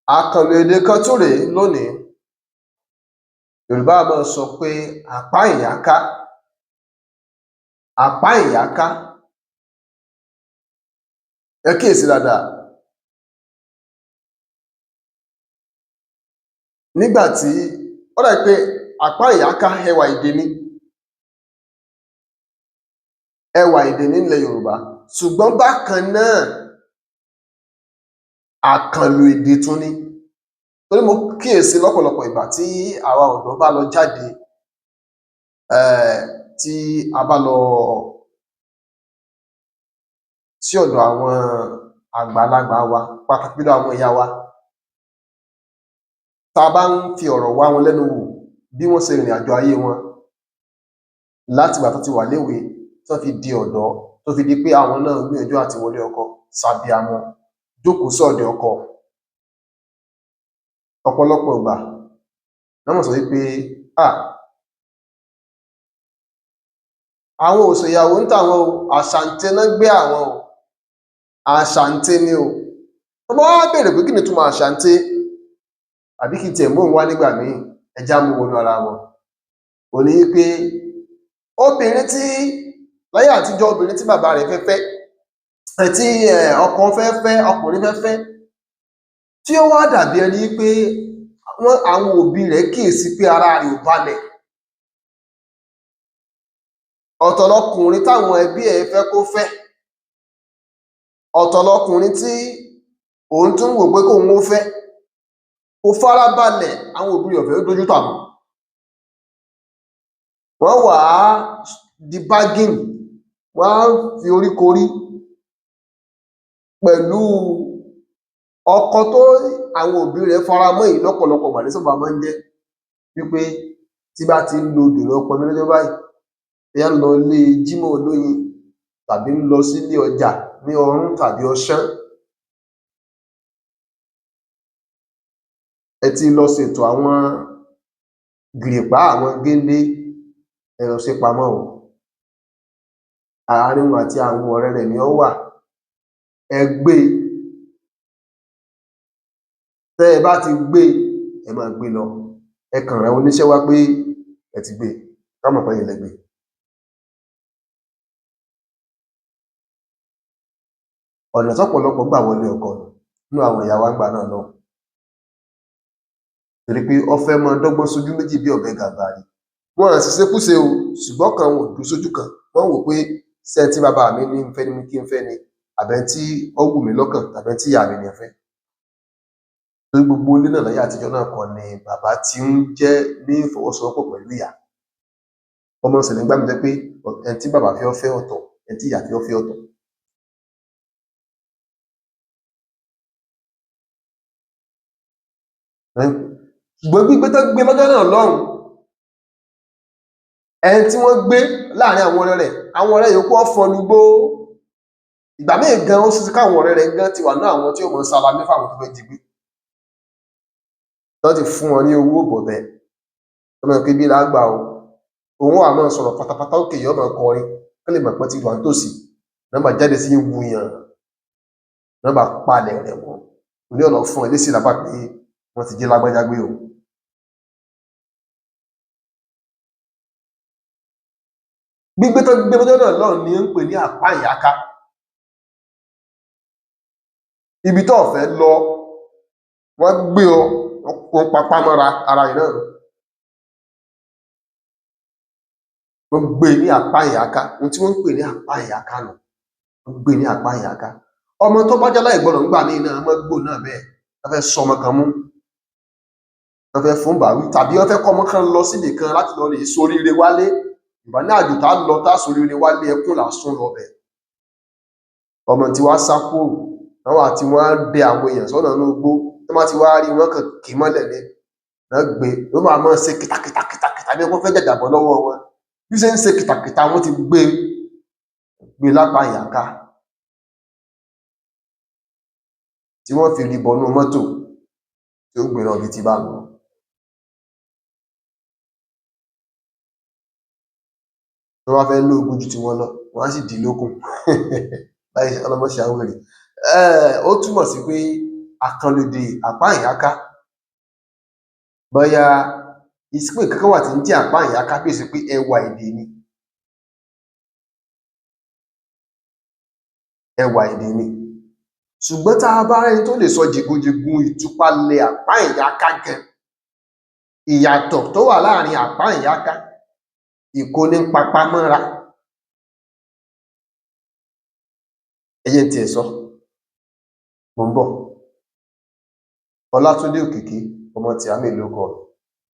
Àkànlò èdè kan tún rèé lónìí. Yorùbá máa sọ pé àpá ìyáká, àpá ìyáká. Ẹ kíyèsí dáadáa. Nígbà tí ó dàbí pé àpá ìyáká ẹwà èdè ni, ẹwà èdè ní ilẹ̀ Yorùbá, ṣùgbọ́n bákan náà àkànlò èdè tún ni. Torí mo kíyèsí lọ́pọ̀lọpọ̀ ìgbà tí àwa ọ̀dọ́ bá lọ jáde, tí a bá lọ sí ọ̀dọ̀ àwọn àgbàlagbà wa, pàtàkì jùlọ àwọn ìyá wa, tá a bá ń fi ọ̀rọ̀ wá wọn lẹ́nu wò bí wọ́n ṣe rìnrìn àjò ayé wọn láti ìgbà tó ti wà léwe tó fi di ọ̀dọ́, tó fi di pé àwọn náà gbìyànjú àti wọlé ọkọ, ṣàbíamọ, jókòó sọ́ọ̀dẹ̀ ọkọ. Ọ̀pọ̀lọpọ̀ ìgbà wọ́n mọ̀ sọ wípé àwọn ò ṣèyàwó ń tàwọn o, àṣàǹtẹ̀ náà gbé àwọn o, àṣàǹtẹ̀ ni o. Wọ́n bá wá béèrè pé kí ni ìtumọ̀ àṣàǹtẹ̀, àbí kí tiẹ̀ mú òun wá nígbà míì, ẹja mú wọnú ara wọn. Ò ní pé obìnrin tí láyé àtijọ́, obìnrin tí bàbá rẹ̀ fẹ́ fẹ́, tí ọkọ fẹ́ fẹ́, ọkùnrin fẹ́ fẹ́, tí ó wá dàbí ẹni pé àwọn òbí rẹ̀ kíyèsí pé ara rẹ̀ ò balẹ̀. Ọ̀tọ̀ lọkùnrin táwọn ẹbí ẹ̀ fẹ́ kó fẹ́, ọ̀tọ̀ lọkùnrin tí òun tún wò pé kóun ó fẹ́. Kò farabalẹ̀, àwọn òbí rẹ̀ ò fẹ́ dójú tà wọ́n. Wọ́n wà á di bargain, wọ́n á fi oríkorí pẹ̀lú ọkọ tó àwọn òbí rẹ̀ faramọ́ yìí. Lọ́pọ̀lọpọ̀ ìgbà ní sábà máa ń jẹ́ wípé tí bá ti ń lo dèrò ọpọ mi lọ́jọ́ báyìí, bóyá ń lọ ilé Jímọ̀ Olóyin tàbí ń lọ sílé ọjà ní Ọ̀rún tàbí Ọ̀ṣán, ẹ ti lọ ṣètò àwọn gìrìpá, àwọn géńdé, ẹ lọ ṣe pamọ́ o. Àárín wọn àti àwọn ọ̀rẹ́ rẹ̀ ni ó wà. Ẹ gbé e. Tẹ́ ẹ bá ti gbé e, ẹ máa gbé lọ. Ẹ kàn rán oníṣẹ́ wá pé ẹ ti gbé e, ká mọ̀ pé ẹ̀yin lẹ gbé e. Ọ̀nà tọ́pọ̀lọpọ̀ gbà wọlé ọkọ nínú àwọn ìyá wa ńgbà náà lọ́hùn. Torí pé ó fẹ́ máa dọ́gbọ́n sójú méjì bí ọ̀bẹ gàbàrí. Wọn à ṣiṣẹ́kúṣe o, ṣùgbọ́n kan wọn ò dúró sójú kan. Wọ́n wò pé ṣé ẹni tí bàbá mi ní ń fẹ́ ni kí n fẹ́ ni, àbẹ́ tí ó wù mí lọ́kàn, tàbí tí ìyá mi ní ń fẹ́. Torí gbogbo ilé náà láyé àtijọ́ náà kọ́ ni bàbá tí ń jẹ́ ní ìfọwọ́sowọ́pọ̀ pẹ̀lú ìyá. Ọmọ ṣẹlẹ̀ nígbà mi jẹ́ pé ẹni tí bàbá fi ọ́ fẹ́ ọ̀tọ̀, ẹni tí ìyá fi ọ́ fẹ́ ọ̀tọ̀. Ṣùgbọ́n gbígbé tó gbé lọ́jọ́ náà lọ́hùn, ẹni tí wọ́n gbé láàrin àwọn ọ̀rẹ́ rẹ̀, àwọn ọ̀rẹ́ yòókù ọ̀fọ̀nù gbó. Ìgbà míì gan ó ṣeéṣe káwọn ọ̀rẹ́ rẹ̀ gan ti wà ní àwọn tí ó mọ̀ sálámí fáwọn tó fẹ́ jí gbé. Wọ́n ti fún wọn ní owó bọ̀bẹ́. Ọmọ ìpín bí lágbà o. Òun wà máa sọ̀rọ̀ pátápátá òkè yóò máa kọrin kí lè mọ̀ pé ti wà nítòsí. Nọ́mbà jáde sí wuyàn. Nọ́mbà palẹ̀ rẹ̀ wọ́n. Òní ọ̀nà fún ẹ lésì lábà pé wọ́n ti jí lágbájá gbé o. Gbígbé tó gbé lọ́jọ́ náà lọ́hùn ni ń pè ní àpá ìyáká. Ibi tó fẹ́ lọ, wọ́n gbé ọ, wọ́n papá mọ́ra ara yìí náà. Wọ́n gbé ní àpá ìyáká. Ohun tí wọ́n ń pè ní àpá ìyáká nù. Wọ́n gbé ní àpá ìyáká. Ọmọ tó bá jẹ́ láìgbọràn nígbà míì náà, ọmọ gbò náà bẹ́ẹ̀. Wọ́n fẹ́ sọ ọmọ kan mú. Wọ́n fẹ́ fún bàwí, tàbí wọ́n fẹ́ kọ́ ọmọ kan lọ síbì kan láti lọ rè soríire wálé. Ìbá ní àjò tá lọ tá soríire wálé, ẹkún là sún lọ bẹ̀. Ọmọ tí wàá sá kúrò, àwọn àti wọn á dé àwọn èèyàn sọ́nà inú igbó. Tí wọ́n bá ti wá rí wọn kàn kì í mọ́lẹ̀ ni. Wọ́n gbé, ló máa ṣe kìtàkìtà bí wọ́n fẹ́ jàjàbọ́ lọ́wọ́ wọn. Bí ṣe ń ṣe kìtàkìtà, wọ́n ti gbé lápá ìyáká. Tí wọ́n fi rí bọnú mọ́tò tí ó gbé lọ bí ti bá lọ. Wọ́n wá fẹ́ lóògùn ju tiwọn lọ, wọ́n á sì dì lókun. Láì ọlọ́mọ ṣe àwọn èrè. Ó túmọ̀ sí pé àkànlòdì Apanyaka bóyá ìsìnkú kankan wà tí ń jẹ́ Apanyaka bí èsì pé ẹwà èdè ni ṣùgbọ́n tá a bá rẹ́ni tó lè sọ jìgúnjìgún ìtúpalẹ̀ Apanyaka gan, ìyàtọ̀ tó wà láàrin Apanyaka ìkónípapámọ́ra, ẹyẹ tí ẹ sọ mo ń bọ̀. Ọlátúndé Òkìkí ọmọ Tìámì ló kọ.